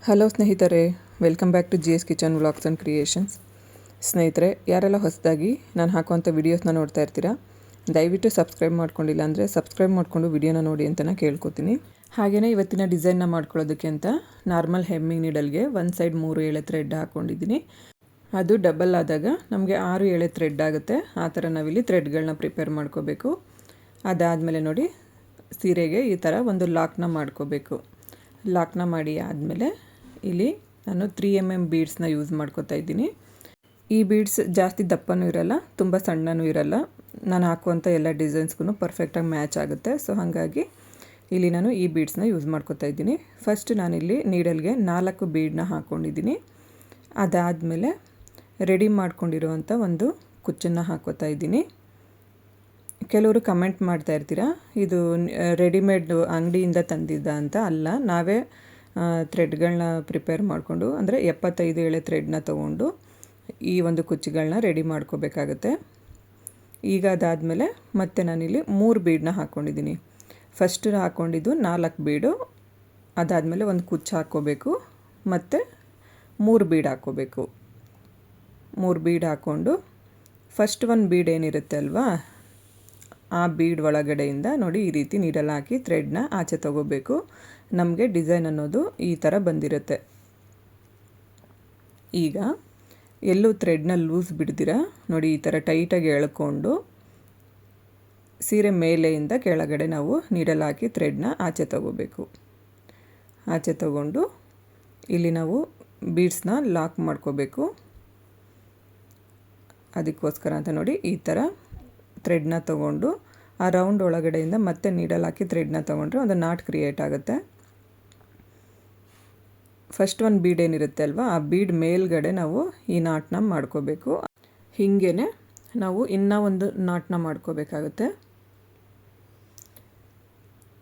Hello ಸ್ನೇಹಿತರೆ, welcome back to GS kitchen vlogs and creations. ಸ್ನೇಹಿತರೆ, ಯಾರೆಲ್ಲ ಹೊಸದಾಗಿ ನಾನು ಹಾಕುವಂಥ ವೀಡಿಯೋಸ್ನ ನೋಡ್ತಾ ಇರ್ತೀರಾ, ದಯವಿಟ್ಟು ಸಬ್ಸ್ಕ್ರೈಬ್ ಮಾಡ್ಕೊಂಡಿಲ್ಲ ಅಂದರೆ ಸಬ್ಸ್ಕ್ರೈಬ್ ಮಾಡಿಕೊಂಡು ವಿಡಿಯೋನ ನೋಡಿ ಅಂತ ನಾನು ಕೇಳ್ಕೊತೀನಿ. ಹಾಗೆಯೇ ಇವತ್ತಿನ ಡಿಸೈನ್ನ ಮಾಡ್ಕೊಳ್ಳೋದಕ್ಕೆ ಅಂತ ನಾರ್ಮಲ್ ಹೆಮ್ಮಿಂಗ್ ನೀಡಲ್ಗೆ ಒಂದು ಸೈಡ್ 3 ಎಳೆ ಥ್ರೆಡ್ ಹಾಕ್ಕೊಂಡಿದ್ದೀನಿ. ಅದು ಡಬಲ್ ಆದಾಗ ನಮಗೆ 6 ಎಳೆ ಥ್ರೆಡ್ ಆಗುತ್ತೆ. ಆ ಥರ ನಾವಿಲ್ಲಿ ಥ್ರೆಡ್ಗಳನ್ನ ಪ್ರಿಪೇರ್ ಮಾಡ್ಕೋಬೇಕು. ಅದಾದಮೇಲೆ ನೋಡಿ, ಸೀರೆಗೆ ಈ ಥರ ಒಂದು ಲಾಕ್ನ ಮಾಡ್ಕೋಬೇಕು. ಲಾಕ್ನ ಮಾಡಿ ಆದಮೇಲೆ ಇಲ್ಲಿ ನಾನು 3mm ಬೀಡ್ಸ್ನ ಯೂಸ್ ಮಾಡ್ಕೋತಾ ಇದ್ದೀನಿ. ಈ ಬೀಡ್ಸ್ ಜಾಸ್ತಿ ದಪ್ಪನೂ ಇರಲ್ಲ, ತುಂಬ ಸಣ್ಣನೂ ಇರಲ್ಲ. ನಾನು ಹಾಕುವಂಥ ಎಲ್ಲ ಡಿಸೈನ್ಸ್ಗೂ ಪರ್ಫೆಕ್ಟಾಗಿ ಮ್ಯಾಚ್ ಆಗುತ್ತೆ. ಸೊ ಹಾಗಾಗಿ ಇಲ್ಲಿ ನಾನು ಈ ಬೀಡ್ಸ್ನ ಯೂಸ್ ಮಾಡ್ಕೋತಾ ಇದ್ದೀನಿ. ಫಸ್ಟ್ ನಾನಿಲ್ಲಿ ನೀಡಲ್ಗೆ 4 ಬೀಡನ್ನ ಹಾಕ್ಕೊಂಡಿದ್ದೀನಿ. ಅದಾದಮೇಲೆ ರೆಡಿ ಮಾಡ್ಕೊಂಡಿರುವಂಥ ಒಂದು ಕುಚ್ಚನ್ನು ಹಾಕೋತಾ ಇದ್ದೀನಿ. ಕೆಲವರು ಕಮೆಂಟ್ ಮಾಡ್ತಾ ಇರ್ತೀರಾ, ಇದು ರೆಡಿಮೇಡ್ ಅಂಗಡಿಯಿಂದ ತಂದಿದ್ದ ಅಂತ. ಅಲ್ಲ, ನಾವೇ ಥ್ರೆಡ್ಗಳನ್ನ ಪ್ರಿಪೇರ್ ಮಾಡಿಕೊಂಡು, ಅಂದರೆ 75 ಎಳೆ ಥ್ರೆಡ್ನ ತೊಗೊಂಡು ಈ ಒಂದು ಕುಚ್ಚುಗಳನ್ನ ರೆಡಿ ಮಾಡ್ಕೋಬೇಕಾಗತ್ತೆ. ಈಗ ಅದಾದಮೇಲೆ ಮತ್ತೆ ನಾನಿಲ್ಲಿ 3 ಬೀಡನ್ನ ಹಾಕ್ಕೊಂಡಿದ್ದೀನಿ. ಫಸ್ಟ್ ಹಾಕ್ಕೊಂಡಿದ್ದು 4 ಬೀಡು, ಅದಾದಮೇಲೆ ಒಂದು ಕುಚ್ಚು ಹಾಕ್ಕೋಬೇಕು, ಮತ್ತು 3 ಬೀಡ್ ಹಾಕ್ಕೋಬೇಕು. 3 ಬೀಡ್ ಹಾಕ್ಕೊಂಡು ಫಸ್ಟ್ ಒಂದು ಬೀಡ್ ಏನಿರುತ್ತೆ ಅಲ್ವಾ, ಆ ಬೀಡ್ ಒಳಗಡೆಯಿಂದ ನೋಡಿ ಈ ರೀತಿ ನೀಡಲ್ ಹಾಕಿ ಥ್ರೆಡ್ನ ಆಚೆ ತಗೋಬೇಕು. ನಮಗೆ ಡಿಸೈನ್ ಅನ್ನೋದು ಈ ಥರ ಬಂದಿರುತ್ತೆ. ಈಗ ಎಲ್ಲೂ ಥ್ರೆಡ್ನ ಲೂಸ್ ಬಿಡ್ದಿರ ನೋಡಿ ಈ ಥರ ಟೈಟಾಗಿ ಎಳ್ಕೊಂಡು ಸೀರೆ ಮೇಲೆಯಿಂದ ಕೆಳಗಡೆ ನಾವು ನೀಡಲ್ ಹಾಕಿ ಥ್ರೆಡ್ನ ಆಚೆ ತಗೋಬೇಕು. ಆಚೆ ತಗೊಂಡು ಇಲ್ಲಿ ನಾವು ಬೀಡ್ಸ್ನ ಲಾಕ್ ಮಾಡ್ಕೋಬೇಕು. ಅದಕ್ಕೋಸ್ಕರ ಅಂತ ನೋಡಿ ಈ ಥರ ಥ್ರೆಡ್ನ ತೊಗೊಂಡು ಆ ರೌಂಡ್ ಒಳಗಡೆಯಿಂದ ಮತ್ತೆ ನೀಡಲ್ ಹಾಕಿ ಥ್ರೆಡ್ನ ತೊಗೊಂಡ್ರೆ ಒಂದು ನಾಟ್ ಕ್ರಿಯೇಟ್ ಆಗುತ್ತೆ. ಫಸ್ಟ್ ಒಂದು ಬೀಡ್ ಏನಿರುತ್ತೆ ಅಲ್ವಾ, ಆ ಬೀಡ್ ಮೇಲ್ಗಡೆ ನಾವು ಈ ನಾಟ್ನ ಮಾಡ್ಕೋಬೇಕು. ಹೀಗೇ ನಾವು ಇನ್ನೂ ಒಂದು ನಾಟ್ನ ಮಾಡ್ಕೋಬೇಕಾಗುತ್ತೆ.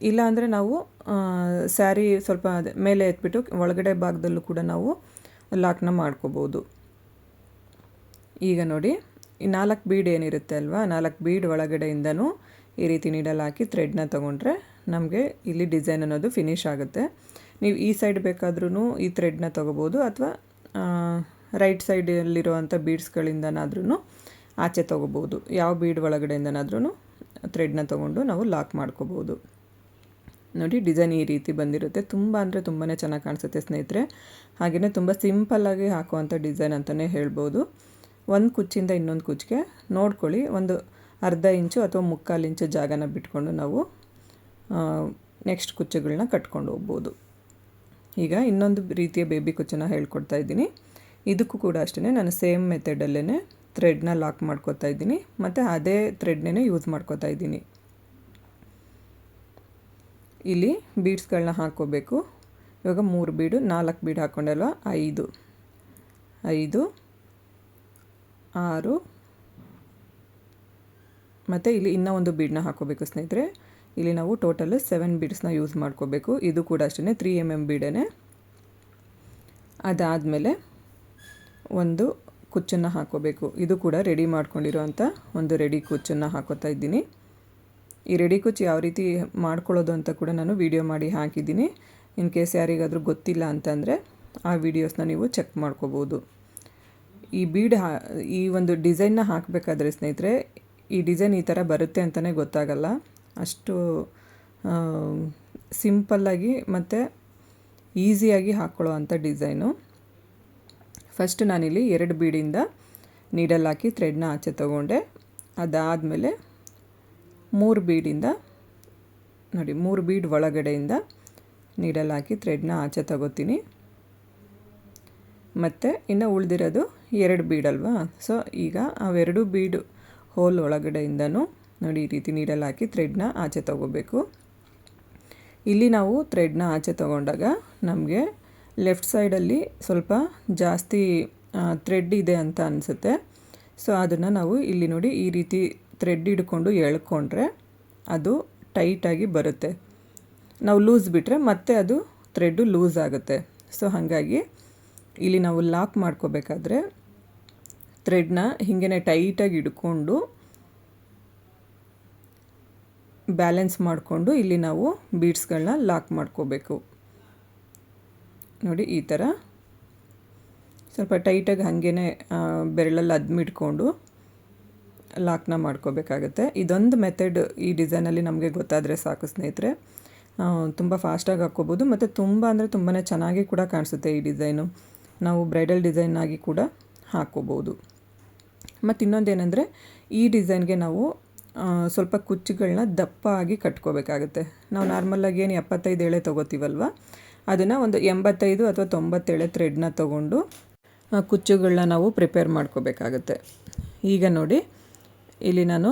ಇಲ್ಲಾಂದರೆ ನಾವು ಸ್ಯಾರಿ ಸ್ವಲ್ಪ ಮೇಲೆ ಎತ್ಬಿಟ್ಟು ಒಳಗಡೆ ಭಾಗದಲ್ಲೂ ಕೂಡ ನಾವು ಲಾಕ್ನ ಮಾಡ್ಕೋಬೋದು. ಈಗ ನೋಡಿ, ಈ 4 ಬೀಡ್ ಏನಿರುತ್ತೆ ಅಲ್ವಾ, 4 ಬೀಡ್ ಒಳಗಡೆಯಿಂದನೂ ಈ ರೀತಿ ನೀಡಲ್ ಹಾಕಿ ಥ್ರೆಡ್ನ ತೊಗೊಂಡ್ರೆ ನಮಗೆ ಇಲ್ಲಿ ಡಿಸೈನ್ ಅನ್ನೋದು ಫಿನಿಶ್ ಆಗುತ್ತೆ. ನೀವು ಈ ಸೈಡ್ ಬೇಕಾದ್ರೂ ಈ ಥ್ರೆಡ್ನ ತೊಗೋಬೋದು, ಅಥವಾ ರೈಟ್ ಸೈಡಲ್ಲಿರುವಂಥ ಬೀಡ್ಸ್ಗಳಿಂದನಾದ್ರೂ ಆಚೆ ತೊಗೋಬೋದು. ಯಾವ ಬೀಡ್ ಒಳಗಡೆಯಿಂದನಾದ್ರೂ ಥ್ರೆಡ್ನ ತೊಗೊಂಡು ನಾವು ಲಾಕ್ ಮಾಡ್ಕೋಬೋದು. ನೋಡಿ, ಡಿಸೈನ್ ಈ ರೀತಿ ಬಂದಿರುತ್ತೆ. ತುಂಬ ಅಂದರೆ ತುಂಬಾ ಚೆನ್ನಾಗಿ ಕಾಣಿಸುತ್ತೆ ಸ್ನೇಹಿತರೆ. ಹಾಗೆಯೇ ತುಂಬ ಸಿಂಪಲ್ಲಾಗಿ ಹಾಕುವಂಥ ಡಿಸೈನ್ ಅಂತಲೇ ಹೇಳ್ಬೋದು. ಒಂದು ಕುಚ್ಚಿಂದ ಇನ್ನೊಂದು ಕುಚ್ಚಿಗೆ ನೋಡ್ಕೊಳ್ಳಿ, ಒಂದು ಅರ್ಧ ಇಂಚು ಅಥವಾ 3/4 ಇಂಚು ಜಾಗನ ಬಿಟ್ಕೊಂಡು ನಾವು ನೆಕ್ಸ್ಟ್ ಕುಚ್ಚುಗಳನ್ನ ಕಟ್ಕೊಂಡು ಹೋಗ್ಬೋದು. ಈಗ ಇನ್ನೊಂದು ರೀತಿಯ ಬೇಬಿ ಕುಚ್ಚನ್ನು ಹೇಳ್ಕೊಡ್ತಾ ಇದ್ದೀನಿ. ಇದಕ್ಕೂ ಕೂಡ ಅಷ್ಟೇ ನಾನು ಸೇಮ್ ಮೆಥಡಲ್ಲೇ ಥ್ರೆಡ್ನ ಲಾಕ್ ಮಾಡ್ಕೋತಾ ಇದ್ದೀನಿ, ಮತ್ತು ಅದೇ ಥ್ರೆಡ್ನೇ ಯೂಸ್ ಮಾಡ್ಕೋತಾ ಇದ್ದೀನಿ. ಇಲ್ಲಿ ಬೀಡ್ಸ್ಗಳನ್ನ ಹಾಕ್ಕೋಬೇಕು. ಇವಾಗ 3 ಬೀಡು, 4 ಬೀಡ್ ಹಾಕ್ಕೊಂಡಲ್ವ, 5 6 ಮತ್ತು ಇಲ್ಲಿ ಇನ್ನೂ ಒಂದು ಬೀಡನ್ನ ಹಾಕ್ಕೋಬೇಕು ಸ್ನೇಹಿತರೆ. ಇಲ್ಲಿ ನಾವು ಟೋಟಲ್ 7 ಬೀಡ್ಸ್ನ ಯೂಸ್ ಮಾಡ್ಕೋಬೇಕು. ಇದು ಕೂಡ ಅಷ್ಟೇ 3mm ಬೀಡೇ. ಅದಾದಮೇಲೆ ಒಂದು ಕುಚ್ಚನ್ನು ಹಾಕ್ಕೋಬೇಕು. ಇದು ಕೂಡ ರೆಡಿ ಮಾಡ್ಕೊಂಡಿರೋಂಥ ಒಂದು ರೆಡಿ ಕುಚ್ಚನ್ನು ಹಾಕೋತಾ ಇದ್ದೀನಿ. ಈ ರೆಡಿ ಕುಚ್ಚು ಯಾವ ರೀತಿ ಮಾಡ್ಕೊಳ್ಳೋದು ಅಂತ ಕೂಡ ನಾನು ವಿಡಿಯೋ ಮಾಡಿ ಹಾಕಿದ್ದೀನಿ. ಇನ್ ಕೇಸ್ ಯಾರಿಗಾದರೂ ಗೊತ್ತಿಲ್ಲ ಅಂತಂದರೆ ಆ ವಿಡಿಯೋಸ್ನ ನೀವು ಚೆಕ್ ಮಾಡ್ಕೋಬೋದು. ಈ ಬೀಡ್ ಈ ಒಂದು ಡಿಸೈನ್ನ ಹಾಕಬೇಕಾದ್ರೆ ಸ್ನೇಹಿತರೆ, ಈ ಡಿಸೈನ್ ಈ ಥರ ಬರುತ್ತೆ ಅಂತಲೇ ಗೊತ್ತಾಗಲ್ಲ. ಅಷ್ಟು ಸಿಂಪಲ್ಲಾಗಿ ಮತ್ತು ಈಸಿಯಾಗಿ ಹಾಕ್ಕೊಳ್ಳೋ ಅಂಥ ಡಿಸೈನು. ಫಸ್ಟ್ ನಾನಿಲ್ಲಿ 2 ಬೀಡಿಂದ ನೀಡಲ್ ಹಾಕಿ ಥ್ರೆಡ್ನ ಆಚೆ ತೊಗೊಂಡೆ. ಅದಾದಮೇಲೆ 3 ಬೀಡಿಂದ ನೋಡಿ, 3 ಬೀಡ್ ಒಳಗಡೆಯಿಂದ ನೀಡಲ್ ಹಾಕಿ ಥ್ರೆಡ್ನ ಆಚೆ ತಗೋತೀನಿ. ಮತ್ತು ಇನ್ನು ಉಳಿದಿರೋದು 2 ಬೀಡ್ ಅಲ್ವಾ. ಸೊ ಈಗ ಅವೆರಡು ಬೀಡ್ ಹೋಲ್ ಒಳಗಡೆಯಿಂದನೂ ನೋಡಿ ಈ ರೀತಿ ನೀಡಲ್ ಹಾಕಿ ಥ್ರೆಡ್ನ ಆಚೆ ತೊಗೋಬೇಕು. ಇಲ್ಲಿ ನಾವು ಥ್ರೆಡ್ನ ಆಚೆ ತೊಗೊಂಡಾಗ ನಮಗೆ ಲೆಫ್ಟ್ ಸೈಡಲ್ಲಿ ಸ್ವಲ್ಪ ಜಾಸ್ತಿ ಥ್ರೆಡ್ ಇದೆ ಅಂತ ಅನಿಸುತ್ತೆ. ಸೊ ಅದನ್ನು ನಾವು ಇಲ್ಲಿ ನೋಡಿ ಈ ರೀತಿ ಥ್ರೆಡ್ ಹಿಡ್ಕೊಂಡು ಎಳ್ಕೊಂಡ್ರೆ ಅದು ಟೈಟಾಗಿ ಬರುತ್ತೆ. ನಾವು ಲೂಸ್ ಬಿಟ್ಟರೆ ಮತ್ತೆ ಅದು ಥ್ರೆಡ್ಡು ಲೂಸ್ ಆಗುತ್ತೆ. ಸೊ ಹಾಗಾಗಿ ಇಲ್ಲಿ ನಾವು ಲಾಕ್ ಮಾಡ್ಕೋಬೇಕಾದ್ರೆ ಥ್ರೆಡ್ನ ಹೀಗೇ ಟೈಟಾಗಿ ಹಿಡ್ಕೊಂಡು ಬ್ಯಾಲೆನ್ಸ್ ಮಾಡಿಕೊಂಡು ಇಲ್ಲಿ ನಾವು ಬೀಡ್ಸ್ಗಳನ್ನ ಲಾಕ್ ಮಾಡ್ಕೋಬೇಕು. ನೋಡಿ ಈ ಥರ ಸ್ವಲ್ಪ ಟೈಟಾಗಿ ಹಾಗೇ ಬೆರಳಲ್ಲಿ ಅದ್ಮಿಟ್ಕೊಂಡು ಲಾಕ್ನ ಮಾಡ್ಕೋಬೇಕಾಗತ್ತೆ. ಇದೊಂದು ಮೆಥಡ್ ಈ ಡಿಸೈನಲ್ಲಿ ನಮಗೆ ಗೊತ್ತಾದರೆ ಸಾಕು ಸ್ನೇಹಿತರೆ. ತುಂಬ ಫಾಸ್ಟಾಗಿ ಹಾಕ್ಕೋಬೋದು ಮತ್ತು ತುಂಬ ಅಂದರೆ ತುಂಬಾ ಚೆನ್ನಾಗಿ ಕೂಡ ಕಾಣಿಸುತ್ತೆ ಈ ಡಿಸೈನು. ನಾವು ಬ್ರೈಡಲ್ ಡಿಸೈನ್ ಆಗಿ ಕೂಡ ಹಾಕ್ಕೋಬೋದು. ಮತ್ತು ಇನ್ನೊಂದೇನೆಂದರೆ ಈ ಡಿಸೈನ್ಗೆ ನಾವು ಸ್ವಲ್ಪ ಕುಚ್ಚುಗಳನ್ನ ದಪ್ಪ ಆಗಿ ಕಟ್ಕೋಬೇಕಾಗುತ್ತೆ. ನಾವು ನಾರ್ಮಲಾಗಿ ಏನು 75 ಎಳೆ ತೊಗೋತೀವಲ್ವ, ಅದನ್ನು ಒಂದು 85 ಅಥವಾ 90 ಎಳೆ ಥ್ರೆಡ್ನ ತೊಗೊಂಡು ಕುಚ್ಚುಗಳನ್ನ ನಾವು ಪ್ರಿಪೇರ್ ಮಾಡ್ಕೋಬೇಕಾಗತ್ತೆ. ಈಗ ನೋಡಿ ಇಲ್ಲಿ ನಾನು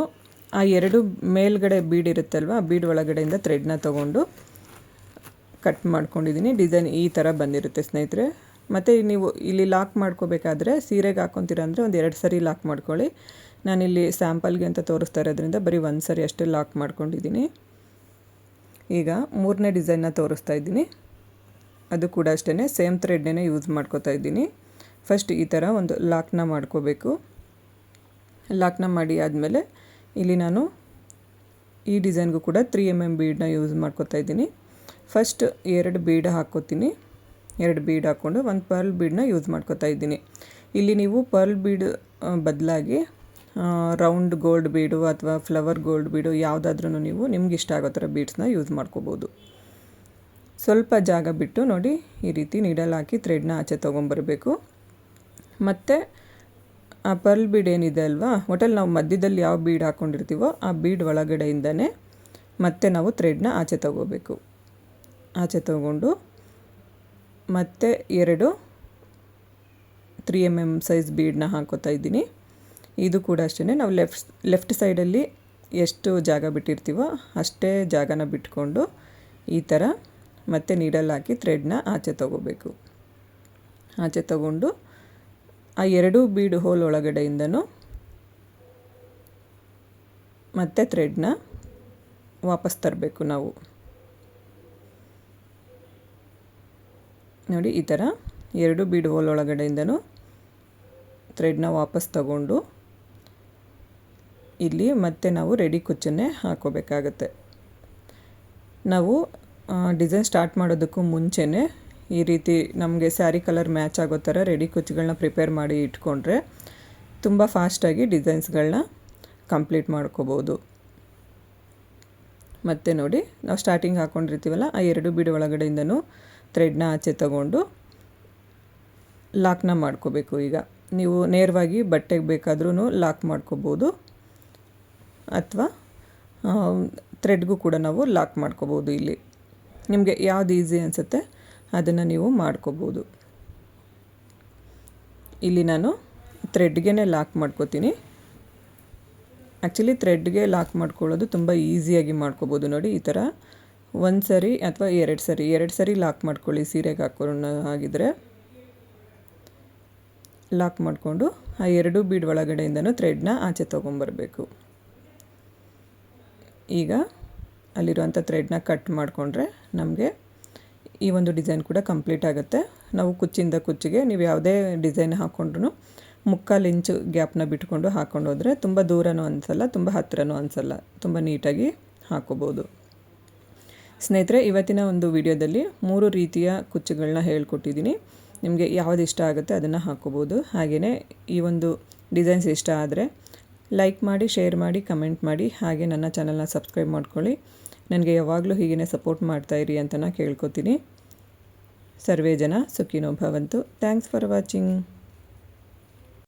ಆ 2 ಮೇಲ್ಗಡೆ ಬೀಡ್ ಇರುತ್ತಲ್ವ, ಆ ಬೀಡ್ ಒಳಗಡೆಯಿಂದ ಥ್ರೆಡ್ನ ತೊಗೊಂಡು ಕಟ್ ಮಾಡ್ಕೊಂಡಿದ್ದೀನಿ. ಡಿಸೈನ್ ಈ ಥರ ಬಂದಿರುತ್ತೆ ಸ್ನೇಹಿತರೆ. ಮತ್ತು ನೀವು ಇಲ್ಲಿ ಲಾಕ್ ಮಾಡ್ಕೋಬೇಕಾದ್ರೆ ಸೀರೆಗೆ ಹಾಕ್ಕೊತೀರ ಅಂದರೆ ಒಂದು 2 ಸರಿ ಲಾಕ್ ಮಾಡ್ಕೊಳ್ಳಿ. ನಾನಿಲ್ಲಿ ಸ್ಯಾಂಪಲ್ಗೆ ಅಂತ ತೋರಿಸ್ತಾ ಇರೋದ್ರಿಂದ ಬರೀ 1 ಸರಿ ಅಷ್ಟೇ ಲಾಕ್ ಮಾಡ್ಕೊಂಡಿದ್ದೀನಿ. ಈಗ 3ನೇ ಡಿಸೈನ್ನ ತೋರಿಸ್ತಾ ಇದ್ದೀನಿ. ಅದು ಕೂಡ ಅಷ್ಟೇ ಸೇಮ್ ಥ್ರೆಡ್ನೇ ಯೂಸ್ ಮಾಡ್ಕೋತಾ ಇದ್ದೀನಿ. ಫಸ್ಟ್ ಈ ಥರ ಒಂದು ಲಾಕ್ನ ಮಾಡ್ಕೋಬೇಕು. ಲಾಕ್ನ ಮಾಡಿ ಆದಮೇಲೆ ಇಲ್ಲಿ ನಾನು ಈ ಡಿಸೈನ್ಗೂ ಕೂಡ 3 mm ಬೀಡನ್ನ ಯೂಸ್ ಮಾಡ್ಕೋತಾ ಇದ್ದೀನಿ. First 2 bead ಹಾಕ್ಕೋತೀನಿ. 2 ಬೀಡ್ ಹಾಕ್ಕೊಂಡು ಒಂದು ಪರ್ಲ್ ಬೀಡನ್ನ ಯೂಸ್ ಮಾಡ್ಕೋತಾ ಇದ್ದೀನಿ. ಇಲ್ಲಿ ನೀವು ಪರ್ಲ್ ಬೀಡ್ ಬದಲಾಗಿ ರೌಂಡ್ ಗೋಲ್ಡ್ ಬೀಡು ಅಥವಾ ಫ್ಲವರ್ ಗೋಲ್ಡ್ ಬೀಡು ಯಾವುದಾದ್ರೂ ನೀವು ನಿಮ್ಗೆ ಇಷ್ಟ ಆಗೋ ಥರ ಬೀಡ್ಸ್ನ ಯೂಸ್ ಮಾಡ್ಕೋಬೋದು. ಸ್ವಲ್ಪ ಜಾಗ ಬಿಟ್ಟು ನೋಡಿ ಈ ರೀತಿ ನೀಡಲ್ ಹಾಕಿ ಥ್ರೆಡ್ನ ಆಚೆ ತೊಗೊಂಬರಬೇಕು. ಮತ್ತು ಆ ಪರ್ಲ್ ಬೀಡ್ ಏನಿದೆ ಅಲ್ವಾ, ಒಟ್ಟಲ್ಲಿ ನಾವು ಮಧ್ಯದಲ್ಲಿ ಯಾವ ಬೀಡ್ ಹಾಕ್ಕೊಂಡಿರ್ತೀವೋ ಆ ಬೀಡ್ ಒಳಗಡೆಯಿಂದನೇ ಮತ್ತೆ ನಾವು ಥ್ರೆಡ್ನ ಆಚೆ ತೊಗೋಬೇಕು. ಆಚೆ ತೊಗೊಂಡು ಮತ್ತೆ 2 3 mm ಸೈಜ್ ಬೀಡನ್ನ ಹಾಕೋತಾ ಇದ್ದೀನಿ. ಇದು ಕೂಡ ಅಷ್ಟೇ ನಾವು ಲೆಫ್ಟ್ ಸೈಡಲ್ಲಿ ಎಷ್ಟು ಜಾಗ ಬಿಟ್ಟಿರ್ತೀವೋ ಅಷ್ಟೇ ಜಾಗನ ಬಿಟ್ಕೊಂಡು ಈ ಥರ ಮತ್ತೆ ನೀಡಲ್ ಹಾಕಿ ಥ್ರೆಡ್ನ ಆಚೆ ತೊಗೋಬೇಕು. ಆಚೆ ತೊಗೊಂಡು ಆ 2 ಬೀಡ್ ಹೋಲ್ ಒಳಗಡೆಯಿಂದನೂ ಮತ್ತೆ ಥ್ರೆಡ್ನ ವಾಪಸ್ ತರಬೇಕು ನಾವು. ನೋಡಿ ಈ ಥರ 2 ಬೀಡ್ ಹೋಲ್ ಒಳಗಡೆಯಿಂದನೂ ಥ್ರೆಡ್ನ ವಾಪಸ್ ತಗೊಂಡು ಇಲ್ಲಿ ಮತ್ತೆ ನಾವು ರೆಡಿ ಕುಚ್ಚನ್ನೇ ಹಾಕೋಬೇಕಾಗತ್ತೆ. ನಾವು ಡಿಸೈನ್ ಸ್ಟಾರ್ಟ್ ಮಾಡೋದಕ್ಕೂ ಮುಂಚೆನೇ ಈ ರೀತಿ ನಮಗೆ ಸ್ಯಾರಿ ಕಲರ್ ಮ್ಯಾಚ್ ಆಗೋ ಥರ ರೆಡಿ ಕುಚ್ಚುಗಳನ್ನ ಪ್ರಿಪೇರ್ ಮಾಡಿ ಇಟ್ಕೊಂಡ್ರೆ ತುಂಬ ಫಾಸ್ಟಾಗಿ ಡಿಸೈನ್ಸ್ಗಳನ್ನ ಕಂಪ್ಲೀಟ್ ಮಾಡ್ಕೋಬೋದು. ಮತ್ತು ನೋಡಿ ನಾವು ಸ್ಟಾರ್ಟಿಂಗ್ ಹಾಕ್ಕೊಂಡಿರ್ತೀವಲ್ಲ ಆ 2 ಬೀಡ್ ಒಳಗಡೆಯಿಂದನೂ ಥ್ರೆಡ್ನ ಆಚೆ ತಗೊಂಡು ಲಾಕ್ನ ಮಾಡ್ಕೋಬೇಕು. ಈಗ ನೀವು ನೇರವಾಗಿ ಬಟ್ಟೆಗೆ ಬೇಕಾದ್ರೂ ಲಾಕ್ ಮಾಡ್ಕೋಬೋದು ಅಥವಾ ಥ್ರೆಡ್ಗೂ ಕೂಡ ನಾವು ಲಾಕ್ ಮಾಡ್ಕೋಬೋದು. ಇಲ್ಲಿ ನಿಮಗೆ ಯಾವ್ದು ಈಸಿ ಅನಿಸುತ್ತೆ ಅದನ್ನು ನೀವು ಮಾಡ್ಕೋಬೋದು. ಇಲ್ಲಿ ನಾನು ಥ್ರೆಡ್ಗೆ ಲಾಕ್ ಮಾಡ್ಕೋತೀನಿ. ಆ್ಯಕ್ಚುಲಿ ಥ್ರೆಡ್ಗೆ ಲಾಕ್ ಮಾಡ್ಕೊಳ್ಳೋದು ತುಂಬ ಈಸಿಯಾಗಿ ಮಾಡ್ಕೋಬೋದು. ನೋಡಿ ಈ ಥರ 1 ಸರಿ ಅಥವಾ 2 ಸರಿ ಲಾಕ್ ಮಾಡ್ಕೊಳ್ಳಿ. ಸೀರೆಗೆ ಹಾಕೋಣ ಆಗಿದ್ರೆ ಲಾಕ್ ಮಾಡಿಕೊಂಡು ಆ 2 ಬೀಡ್ ಒಳಗಡೆಯಿಂದನೂ ಥ್ರೆಡ್ನ ಆಚೆ ತೊಗೊಂಬರಬೇಕು. ಈಗ ಅಲ್ಲಿರುವಂಥ ಥ್ರೆಡ್ನ ಕಟ್ ಮಾಡಿಕೊಂಡ್ರೆ ನಮಗೆ ಈ ಒಂದು ಡಿಸೈನ್ ಕೂಡ ಕಂಪ್ಲೀಟ್ ಆಗುತ್ತೆ. ನಾವು ಕುಚ್ಚಿಂದ ಕುಚ್ಚಿಗೆ ನೀವು ಯಾವುದೇ ಡಿಸೈನ್ ಹಾಕ್ಕೊಂಡ್ರೂ 3/4 ಇಂಚು ಗ್ಯಾಪ್ನ ಬಿಟ್ಕೊಂಡು ಹಾಕ್ಕೊಂಡು ಹೋದರೆ ತುಂಬ ದೂರನೂ ಅನಿಸಲ್ಲ, ತುಂಬ ಹತ್ತಿರನೂ ಅನಿಸಲ್ಲ, ತುಂಬ ನೀಟಾಗಿ ಹಾಕ್ಕೋಬೋದು. ಸ್ನೇಹಿತರೆ, ಇವತ್ತಿನ ಒಂದು ವಿಡಿಯೋದಲ್ಲಿ 3 ರೀತಿಯ ಕುಚ್ಚುಗಳನ್ನ ಹೇಳ್ಕೊಟ್ಟಿದ್ದೀನಿ. ನಿಮಗೆ ಯಾವುದು ಇಷ್ಟ ಆಗುತ್ತೆ ಅದನ್ನು ಹಾಕ್ಕೋಬೋದು. ಹಾಗೆಯೇ ಈ ಒಂದು ಡಿಸೈನ್ಸ್ ಇಷ್ಟ ಆದರೆ ಲೈಕ್ ಮಾಡಿ, ಶೇರ್ ಮಾಡಿ, ಕಮೆಂಟ್ ಮಾಡಿ. ಹಾಗೆ ನನ್ನ ಚಾನಲ್ನ ಸಬ್ಸ್ಕ್ರೈಬ್ ಮಾಡ್ಕೊಳ್ಳಿ. ನನಗೆ ಯಾವಾಗಲೂ ಹೀಗೇ ಸಪೋರ್ಟ್ ಮಾಡ್ತಾಯಿರಿ ಅಂತ ನಾನು ಕೇಳ್ಕೊತೀನಿ. ಸರ್ವೇ ಜನ ಸುಖಿನೋ ಭವಂತು. Thanks for watching.